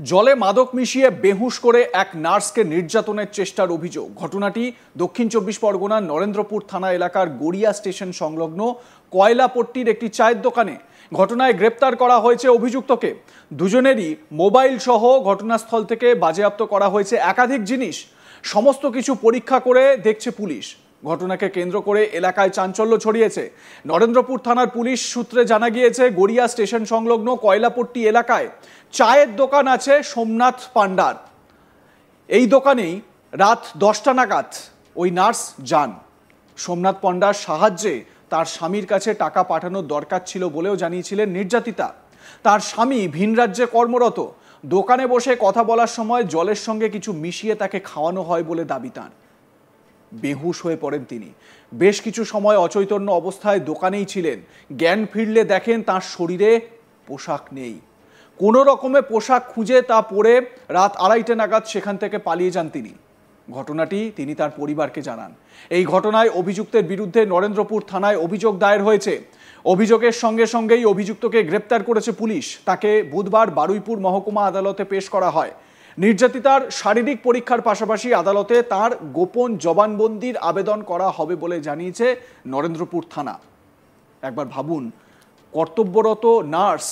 জলে মাদক মিশিয়ে বেহুশ করে এক নার্সকে নির্যাতনের চেষ্টার অভিযোগ। ঘটনাটি দক্ষিণ চব্বিশ পরগনার নরেন্দ্রপুর থানা এলাকার গড়িয়া স্টেশন সংলগ্ন কয়লাপট্টির একটি চায়ের দোকানে। ঘটনায় গ্রেপ্তার করা হয়েছে অভিযুক্তকে। দুজনেরই মোবাইল সহ ঘটনাস্থল থেকে বাজেয়াপ্ত করা হয়েছে একাধিক জিনিস। সমস্ত কিছু পরীক্ষা করে দেখছে পুলিশ। ঘটনাকে কেন্দ্র করে এলাকায় চাঞ্চল্য ছড়িয়েছে। নরেন্দ্রপুর থানার পুলিশ সূত্রে জানা গিয়েছে, গড়িয়া স্টেশন সংলগ্ন কয়লাপট্টি এলাকায় চায়ের দোকান আছে সোমনাথ পান্ডার। এই দোকানেই রাত 10টা নাগাদ ওই নার্স যান। সোমনাথ পান্ডার সাহায্যে তার স্বামীর কাছে টাকা পাঠানোর দরকার ছিল বলেও জানিয়েছিলেন নির্যাতিতা। তার স্বামী ভিন রাজ্যে কর্মরত। দোকানে বসে কথা বলার সময় জলের সঙ্গে কিছু মিশিয়ে তাকে খাওয়ানো হয় বলে দাবি তাঁর। বেহুশ হয়ে পড়েন তিনি। বেশ কিছু সময় অচৈতন্য অবস্থায় দোকানেই ছিলেন। জ্ঞান ফিরলে দেখেন তার শরীরে পোশাক নেই। কোনো রকমে পোশাক খুঁজে তা পরে রাত 2:30 নাগাদ সেখান থেকে পালিয়ে যান তিনি। ঘটনাটি তিনি তার পরিবারকে জানান। এই ঘটনায় অভিযুক্তের বিরুদ্ধে নরেন্দ্রপুর থানায় অভিযোগ দায়ের হয়েছে। অভিযোগের সঙ্গে সঙ্গেই অভিযুক্তকে গ্রেপ্তার করেছে পুলিশ। তাকে বুধবার বারুইপুর মহকুমা আদালতে পেশ করা হয়। নির্যাতিতার শারীরিক পরীক্ষার পাশাপাশি আদালতে তার গোপন জবানবন্দির আবেদন করা হবে বলে জানিয়েছে নরেন্দ্রপুর থানা। একবার ভাবুন, কর্তব্যরত নার্স,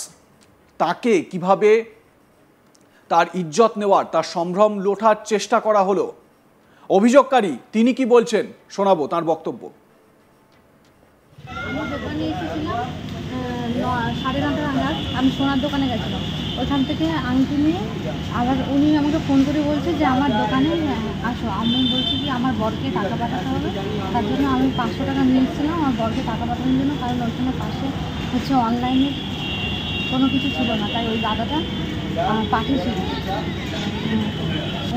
তাকে কিভাবে তার ইজ্জত নেওয়ার, তার সম্ভ্রম লোটার চেষ্টা করা হলো। অভিযোগকারী তিনি কি বলছেন শোনাবো তার বক্তব্য। সাড়ে 9টা নাগাদ আমি সোনার দোকানে গেছিলাম। ওখান থেকে আংটি নিয়ে আবার উনি আমাকে ফোন করে বলছে যে আমার দোকানে আসো। আমি বলছি কি আমার বরকে টাকা পাঠাতে হবে, তার জন্য আমি 500 টাকা নিয়ে এসেছিলাম আমার বরকে টাকা পাঠানোর জন্য। কারণ ওইখানে পাশে হচ্ছে অনলাইনে কোনো কিছু ছিল না, তাই ওই দাদাটা পাঠিয়েছিল।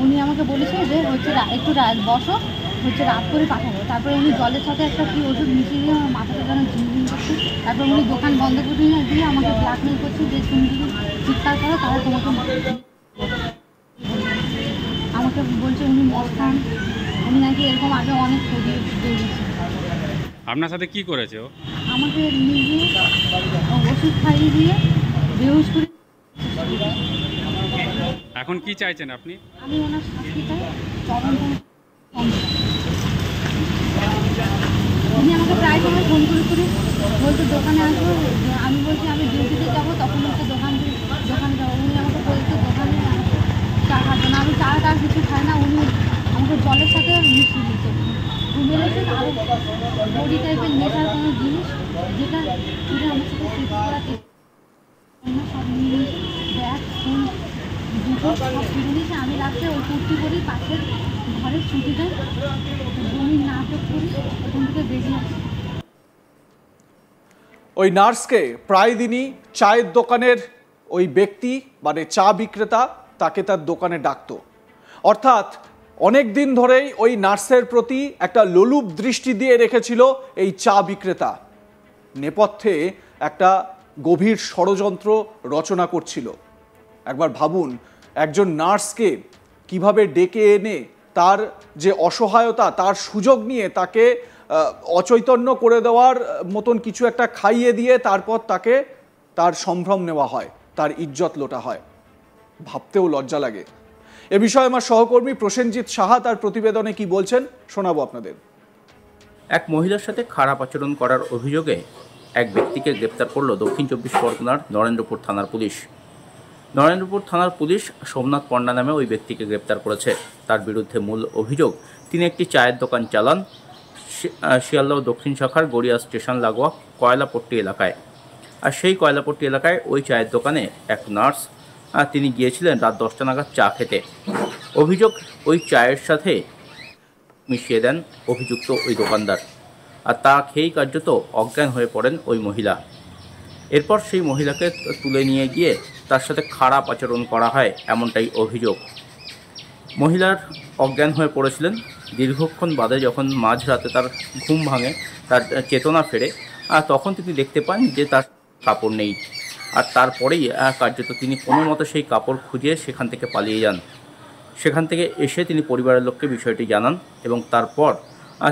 উনি আমাকে বলেছে যে হচ্ছে একটু বসো, হচ্ছে রাত করে পাঠাবো। তারপরে উনি জলের সাথে একটা কি ওষুধ মিশিয়ে দিয়ে আমার মাথাটা যেন ঝিমঝিম করছে। তারপর উনি দোকান বন্ধ করে দিয়ে আমাকে ব্ল্যাকমেল করছে যে তুমি যদি চিৎকার করো তাহলে তোমাকে আমাকে বলছে উনি মদ খান, উনি নাকি এরকম আগে অনেক ক্ষতি দিয়েছে। আপনার সাথে কি করেছে ও? আমাকে নিজে ওষুধ খাইয়ে দিয়ে বেহুশ করে। এখন কি চাইছেন আপনি? আমি ওনার শাস্তি চাই, চরম। উনি আমাকে প্রায় সময় ফোন করে বলছে দোকানে আসবো। আমি বলছি আমি ডিউটিতে যাবো, তখন হচ্ছে দোকানে যাবো। উনি আমাকে বলছে দোকানে চা খাবো না। আমি চা কিছু খাই না। উনি আমাকে জলের সাথে মিশিয়ে দিয়েছে। মেরেছে আরও বডি টাইপের নেশার কোনো জিনিস, যেটা আমার সাথে চেক করা সব নিয়ে ব্যাগ ফোন জুতো সব ফিরে নিয়েছে। আমি রাত্রে ওই কুর্তি করি পাশের ঘরের ছুটিতে জমি নাটক করি, ওখান থেকে বেরিয়ে আসি। ওই নার্সকে প্রায় দিনই চায়ের দোকানের ওই ব্যক্তি, মানে চা বিক্রেতা, তাকে তার দোকানে ডাকত। অর্থাৎ অনেক দিন ধরেই ওই নার্সের প্রতি একটা লোলুপ দৃষ্টি দিয়ে রেখেছিল এই চা বিক্রেতা। নেপথ্যে একটা গভীর ষড়যন্ত্র রচনা করছিল। একবার ভাবুন, একজন নার্সকে কিভাবে ডেকে এনে তার যে অসহায়তা, তার সুযোগ নিয়ে তাকে অচৈতন্য করে দেওয়ার মতন কিছু একটা খাইয়ে দিয়ে তারপর তাকে তার সম্ভ্রম নেওয়া হয়, তার ইজ্জত লোটা হয়। ভাবতেও লজ্জা লাগে। এ বিষয়ে আমার সহকর্মী প্রসেনজিৎ সাহা তার প্রতিবেদনে কি বলছেন শোনাবো আপনাদের। এক মহিলার সাথে খারাপ আচরণ করার অভিযোগে এক ব্যক্তিকে গ্রেপ্তার করল দক্ষিণ চব্বিশ পরগনার নরেন্দ্রপুর থানার পুলিশ। নরেন্দ্রপুর থানার পুলিশ সোমনাথ পণ্ডা নামে ওই ব্যক্তিকে গ্রেপ্তার করেছে। তার বিরুদ্ধে মূল অভিযোগ, তিনি একটি চায়ের দোকান চালান শিয়ালদহ দক্ষিণ শাখার গড়িয়া স্টেশন লাগোয়া কয়লাপট্টি এলাকায়। আর সেই কয়লাপট্টি এলাকায় ওই চায়ের দোকানে এক নার্স, তিনি গিয়েছিলেন রাত 10টা নাগাদ চা খেতে। অভিযোগ, ওই চায়ের সাথে মিশিয়ে দেন অভিযুক্ত ওই দোকানদার, আর তা খেয়েই কার্যত অজ্ঞান হয়ে পড়েন ওই মহিলা। এরপর সেই মহিলাকে তুলে নিয়ে গিয়ে তার সাথে খারাপ আচরণ করা হয়, এমনটাই অভিযোগ। মহিলার অজ্ঞান হয়ে পড়েছিলেন। দীর্ঘক্ষণ বাদে যখন মাঝরাতে তার ঘুম ভাঙে, তার চেতনা ফেরে, তখন তিনি দেখতে পান যে তার কাপড় নেই। আর তারপরেই কার্যত তিনি কোনো মতো সেই কাপড় খুঁজে সেখান থেকে পালিয়ে যান। সেখান থেকে এসে তিনি পরিবারের লোককে বিষয়টি জানান এবং তারপর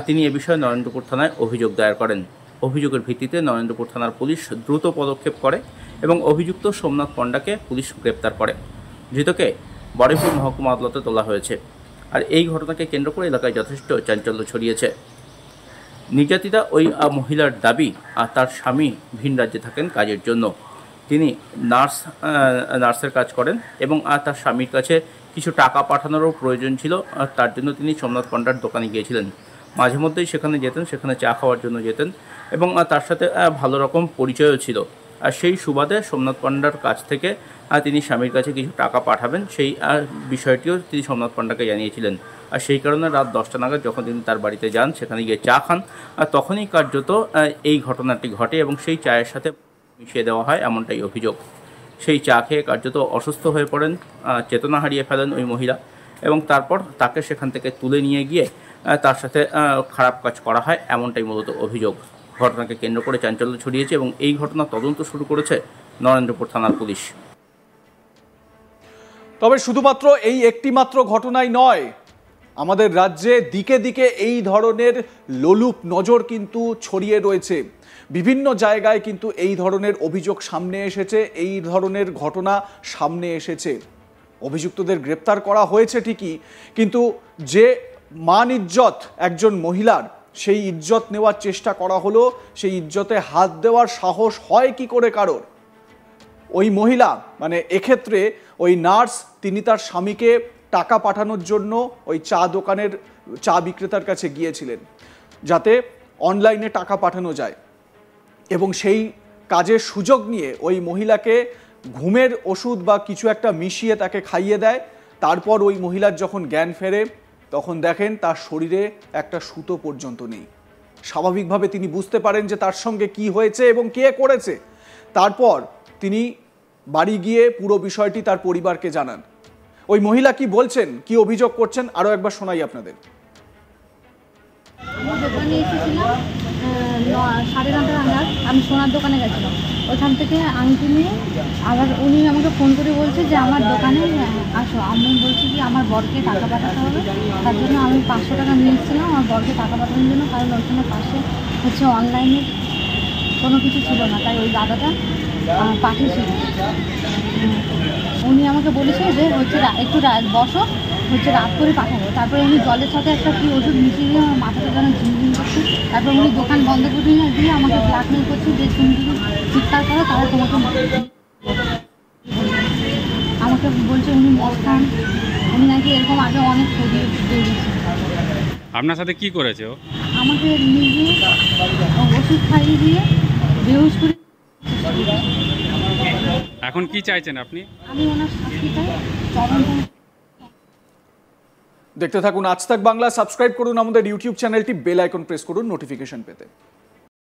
তিনি এ বিষয়ে নরেন্দ্রপুর থানায় অভিযোগ দায়ের করেন। অভিযোগের ভিত্তিতে নরেন্দ্রপুর থানার পুলিশ দ্রুত পদক্ষেপ করে এবং অভিযুক্ত সোমনাথ পণ্ডাকে পুলিশ গ্রেপ্তার করে। ধৃতকে বারুইপুর মহকুমা আদালতে তোলা হয়েছে। আর এই ঘটনাকে কেন্দ্র করে এলাকায় যথেষ্ট চাঞ্চল্য ছড়িয়েছে। নির্যাতিতা ওই মহিলার দাবি, আর তার স্বামী ভিন রাজ্যে থাকেন কাজের জন্য। তিনি নার্সের কাজ করেন এবং তার স্বামীর কাছে কিছু টাকা পাঠানোরও প্রয়োজন ছিল। তার জন্য তিনি সোমনাথ পণ্ডার দোকানে গিয়েছিলেন। মাঝে মধ্যেই সেখানে যেতেন, সেখানে চা খাওয়ার জন্য যেতেন এবং তার সাথে ভালো রকম পরিচয়ও ছিল। আর সেই সুবাদে সোমনাথ পণ্ডার কাছ থেকে তিনি স্বামীর কাছে কিছু টাকা পাঠাবেন, সেই বিষয়টিও তিনি সোমনাথ পণ্ডাকে জানিয়েছিলেন। আর সেই কারণে রাত 10টা নাগাদ যখন তিনি তার বাড়িতে যান, সেখানে গিয়ে চা খান, আর তখনই কার্যত এই ঘটনাটি ঘটে এবং সেই চায়ের সাথে মিশিয়ে দেওয়া হয়, এমনটাই অভিযোগ। সেই চা খেয়ে কার্যত অসুস্থ হয়ে পড়েন, চেতনা হারিয়ে ফেলেন ওই মহিলা এবং তারপর তাকে সেখান থেকে তুলে নিয়ে গিয়ে তার সাথে খারাপ কাজ করা হয়, এমনটাই মূলত অভিযোগ। ঘটনাকে কেন্দ্র করে চাঞ্চল্য ছড়িয়েছে এবং এই ঘটনা তদন্ত শুরু করেছে নরেন্দ্রপুর থানার পুলিশ। তবে শুধুমাত্র এই একটি মাত্র ঘটনাই নয়, আমাদের রাজ্যে দিকে দিকে এই ধরনের লোলুপ নজর কিন্তু ছড়িয়ে রয়েছে। বিভিন্ন জায়গায় কিন্তু এই ধরনের অভিযোগ সামনে এসেছে, এই ধরনের ঘটনা সামনে এসেছে। অভিযুক্তদের গ্রেপ্তার করা হয়েছে ঠিকই, কিন্তু যে মান ইজ্জত একজন মহিলার, সেই ইজ্জত নেওয়ার চেষ্টা করা হলো, সেই ইজ্জতে হাত দেওয়ার সাহস হয় কি করে কারোর? ওই মহিলা মানে এক্ষেত্রে ওই নার্স, তিনি তার স্বামীকে টাকা পাঠানোর জন্য ওই চা বিক্রেতার কাছে গিয়েছিলেন, যাতে অনলাইনে টাকা পাঠানো যায়, এবং সেই কাজের সুযোগ নিয়ে ওই মহিলাকে ঘুমের ওষুধ বা কিছু একটা মিশিয়ে তাকে খাইয়ে দেয়। তারপর ওই মহিলার যখন জ্ঞান ফেরে, তখন দেখেন তার শরীরে একটা সুতো পর্যন্ত নেই। স্বাভাবিকভাবে তিনি বুঝতে পারেন যে তার সঙ্গে কি হয়েছে এবং কে করেছে। তারপর তিনি বাড়ি গিয়ে পুরো বিষয়টি তার পরিবারকে জানান। ওই মহিলা কি বলছেন, কি অভিযোগ করছেন, আরো একবার শোনাই আপনাদের। আমি দোকানে এসেছিলাম 9:30 নাগাদ, আমি সোনার দোকানে গেছিলাম। ওইখান থেকে আংটি নিয়ে আবার উনি আমাকে ফোন করে বলছে যে আমার দোকানে আসো। আমি বলছি কি আমার বরকে টাকা পাঠাতে হবে, তার জন্য আমি 500 টাকা নিয়ে এসেছিলাম আমার বরকে টাকা পাঠানোর জন্য, কারণ ওইখানে পাশে অনলাইনে কোনো কিছু ছিল না, তাই ওই দাদাটা পাঠিয়েছিল। উনি আমাকে বলেছে যে একটু বসো, রাত করে পাঠাবো। তারপরে উনি জলের সাথে একটা কি ওষুধ মিশিয়ে দিয়ে আমার মাথাটা যেন ঝিমঝিম করছে। তারপর উনি দোকান বন্ধ করে দিয়ে আমাকে ব্ল্যাকমেল করছে যে তুমি যদি চিৎকার করো তাহলে তোমাকে আমাকে বলছে উনি মদ খান, উনি নাকি এরকম আগে অনেক ছবি দিয়েছে। আপনার সাথে কি করেছে ও? আমাকে নিজে ওষুধ খাইয়ে দিয়ে বেহুশ করে। এখন কি চাইছেন আপনি? আমি ওনার শাস্তি চাই, চরম। দেখতে থাকুন আজ তাক বাংলা, সাবস্ক্রাইব করুন আমাদের ইউটিউব চ্যানেলটি, বেল আইকন প্রেস করুন নোটিফিকেশন পেতে।